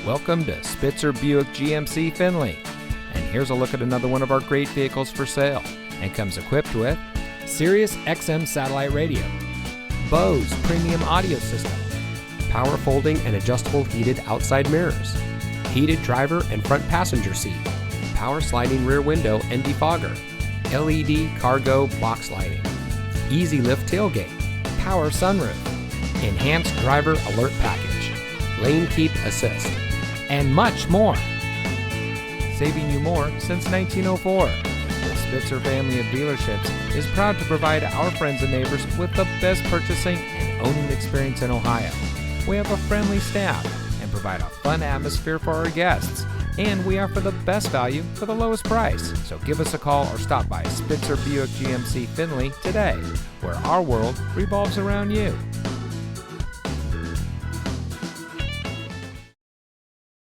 Welcome to Spitzer Buick GMC Findlay. And here's a look at another one of our great vehicles for sale, and comes equipped with Sirius XM satellite radio, Bose premium audio system, power folding and adjustable heated outside mirrors, heated driver and front passenger seat, power sliding rear window and defogger, LED cargo box lighting, easy lift tailgate, power sunroof, enhanced driver alert package, lane keep assist, and much more. Saving you more since 1904. The Spitzer family of dealerships is proud to provide our friends and neighbors with the best purchasing and owning experience in Ohio. We have a friendly staff and provide a fun atmosphere for our guests, and we offer the best value for the lowest price. So give us a call or stop by Spitzer Buick GMC Findlay today, where our world revolves around you.